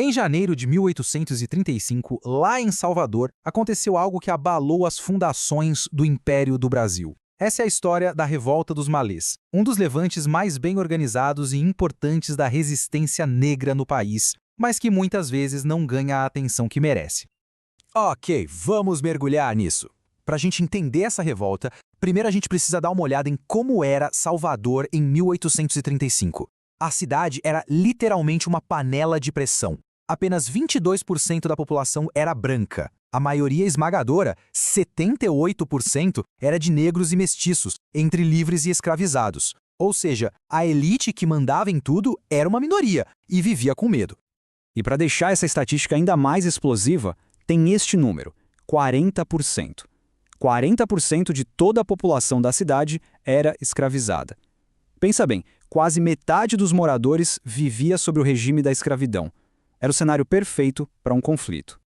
Em janeiro de 1835, lá em Salvador, aconteceu algo que abalou as fundações do Império do Brasil. Essa é a história da Revolta dos Malês, um dos levantes mais bem organizados e importantes da resistência negra no país, mas que muitas vezes não ganha a atenção que merece. Ok, vamos mergulhar nisso. Para a gente entender essa revolta, primeiro a gente precisa dar uma olhada em como era Salvador em 1835. A cidade era literalmente uma panela de pressão. Apenas 22% da população era branca. A maioria esmagadora, 78%, era de negros e mestiços, entre livres e escravizados. Ou seja, a elite que mandava em tudo era uma minoria e vivia com medo. E para deixar essa estatística ainda mais explosiva, tem este número, 40%. 40% de toda a população da cidade era escravizada. Pensa bem, quase metade dos moradores vivia sob o regime da escravidão. Era o cenário perfeito para um conflito.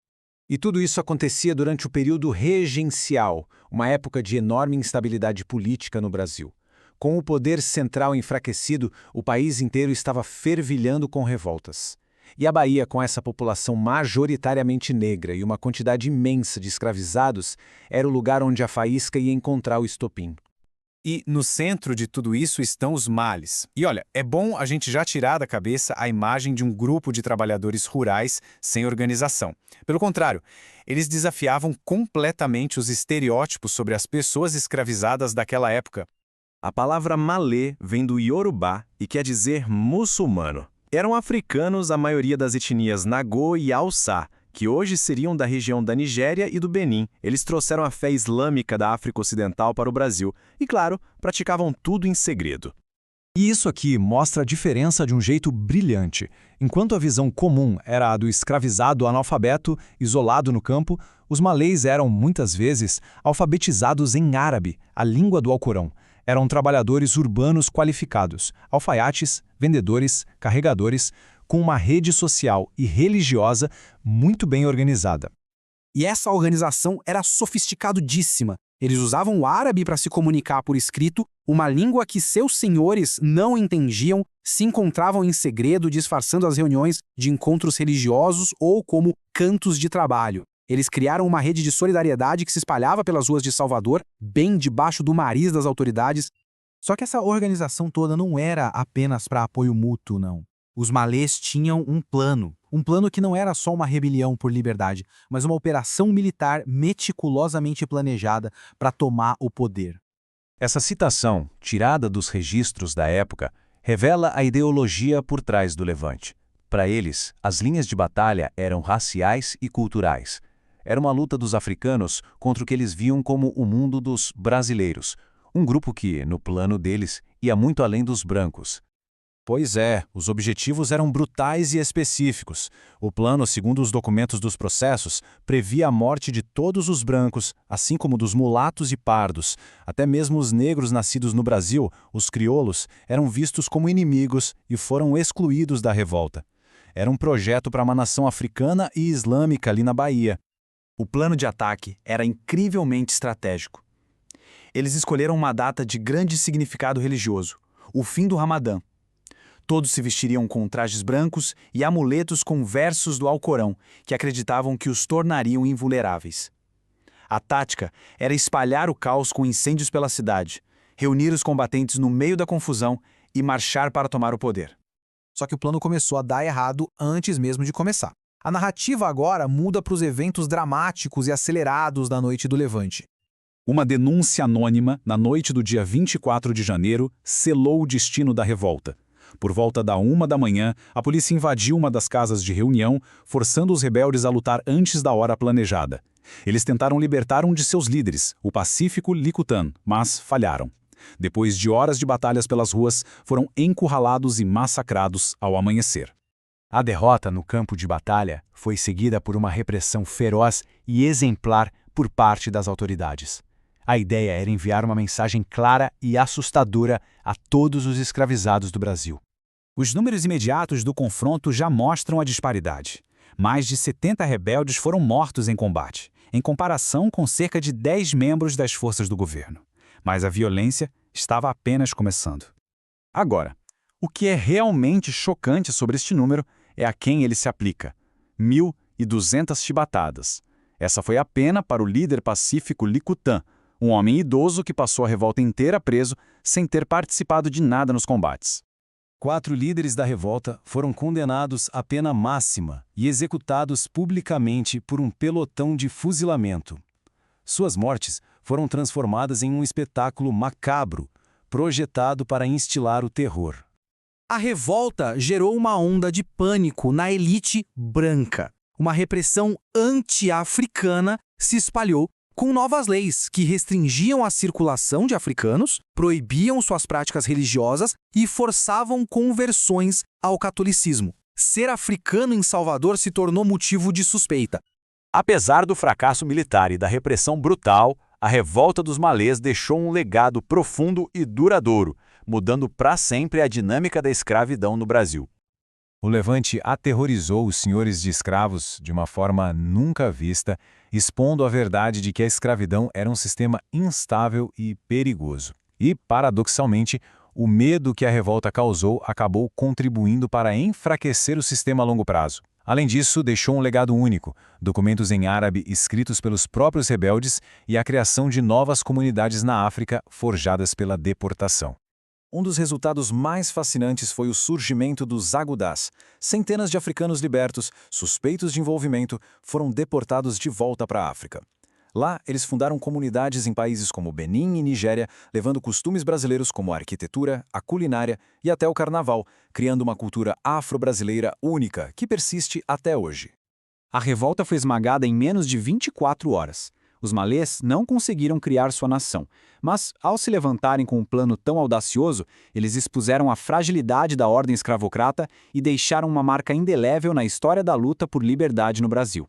E tudo isso acontecia durante o período regencial, uma época de enorme instabilidade política no Brasil. Com o poder central enfraquecido, o país inteiro estava fervilhando com revoltas. E a Bahia, com essa população majoritariamente negra e uma quantidade imensa de escravizados, era o lugar onde a faísca ia encontrar o estopim. E no centro de tudo isso estão os males. E olha, é bom a gente já tirar da cabeça a imagem de um grupo de trabalhadores rurais sem organização. Pelo contrário, eles desafiavam completamente os estereótipos sobre as pessoas escravizadas daquela época. A palavra malê vem do Iorubá e quer dizer muçulmano. Eram africanos a maioria das etnias Nagô e Haussá, que hoje seriam da região da Nigéria e do Benin. Eles trouxeram a fé islâmica da África Ocidental para o Brasil e, claro, praticavam tudo em segredo. E isso aqui mostra a diferença de um jeito brilhante. Enquanto a visão comum era a do escravizado analfabeto, isolado no campo, os malês eram, muitas vezes, alfabetizados em árabe, a língua do Alcorão. Eram trabalhadores urbanos qualificados, alfaiates, vendedores, carregadores, com uma rede social e religiosa muito bem organizada. E essa organização era sofisticadíssima. Eles usavam o árabe para se comunicar por escrito, uma língua que seus senhores não entendiam, se encontravam em segredo disfarçando as reuniões de encontros religiosos ou como cantos de trabalho. Eles criaram uma rede de solidariedade que se espalhava pelas ruas de Salvador, bem debaixo do nariz das autoridades. Só que essa organização toda não era apenas para apoio mútuo, não. Os malês tinham um plano que não era só uma rebelião por liberdade, mas uma operação militar meticulosamente planejada para tomar o poder. Essa citação, tirada dos registros da época, revela a ideologia por trás do levante. Para eles, as linhas de batalha eram raciais e culturais. Era uma luta dos africanos contra o que eles viam como o mundo dos brasileiros, um grupo que, no plano deles, ia muito além dos brancos. Pois é, os objetivos eram brutais e específicos. O plano, segundo os documentos dos processos, previa a morte de todos os brancos, assim como dos mulatos e pardos. Até mesmo os negros nascidos no Brasil, os crioulos, eram vistos como inimigos e foram excluídos da revolta. Era um projeto para uma nação africana e islâmica ali na Bahia. O plano de ataque era incrivelmente estratégico. Eles escolheram uma data de grande significado religioso, o fim do Ramadã. Todos se vestiriam com trajes brancos e amuletos com versos do Alcorão, que acreditavam que os tornariam invulneráveis. A tática era espalhar o caos com incêndios pela cidade, reunir os combatentes no meio da confusão e marchar para tomar o poder. Só que o plano começou a dar errado antes mesmo de começar. A narrativa agora muda para os eventos dramáticos e acelerados da noite do Levante. Uma denúncia anônima, na noite do dia 24 de janeiro, selou o destino da revolta. Por volta da 1 da manhã, a polícia invadiu uma das casas de reunião, forçando os rebeldes a lutar antes da hora planejada. Eles tentaram libertar um de seus líderes, o pacífico Licutan, mas falharam. Depois de horas de batalhas pelas ruas, foram encurralados e massacrados ao amanhecer. A derrota no campo de batalha foi seguida por uma repressão feroz e exemplar por parte das autoridades. A ideia era enviar uma mensagem clara e assustadora a todos os escravizados do Brasil. Os números imediatos do confronto já mostram a disparidade. Mais de 70 rebeldes foram mortos em combate, em comparação com cerca de 10 membros das forças do governo. Mas a violência estava apenas começando. Agora, o que é realmente chocante sobre este número é a quem ele se aplica: 1.200 chibatadas. Essa foi a pena para o líder pacífico Licutã, um homem idoso que passou a revolta inteira preso sem ter participado de nada nos combates. 4 líderes da revolta foram condenados à pena máxima e executados publicamente por um pelotão de fuzilamento. Suas mortes foram transformadas em um espetáculo macabro, projetado para instilar o terror. A revolta gerou uma onda de pânico na elite branca. Uma repressão anti-africana se espalhou com novas leis que restringiam a circulação de africanos, proibiam suas práticas religiosas e forçavam conversões ao catolicismo. Ser africano em Salvador se tornou motivo de suspeita. Apesar do fracasso militar e da repressão brutal, a revolta dos malês deixou um legado profundo e duradouro, mudando para sempre a dinâmica da escravidão no Brasil. O levante aterrorizou os senhores de escravos de uma forma nunca vista, expondo a verdade de que a escravidão era um sistema instável e perigoso. E, paradoxalmente, o medo que a revolta causou acabou contribuindo para enfraquecer o sistema a longo prazo. Além disso, deixou um legado único, documentos em árabe escritos pelos próprios rebeldes e a criação de novas comunidades na África forjadas pela deportação. Um dos resultados mais fascinantes foi o surgimento dos agudás. Centenas de africanos libertos, suspeitos de envolvimento, foram deportados de volta para a África. Lá, eles fundaram comunidades em países como Benin e Nigéria, levando costumes brasileiros como a arquitetura, a culinária e até o carnaval, criando uma cultura afro-brasileira única que persiste até hoje. A revolta foi esmagada em menos de 24 horas. Os malês não conseguiram criar sua nação, mas, ao se levantarem com um plano tão audacioso, eles expuseram a fragilidade da ordem escravocrata e deixaram uma marca indelével na história da luta por liberdade no Brasil.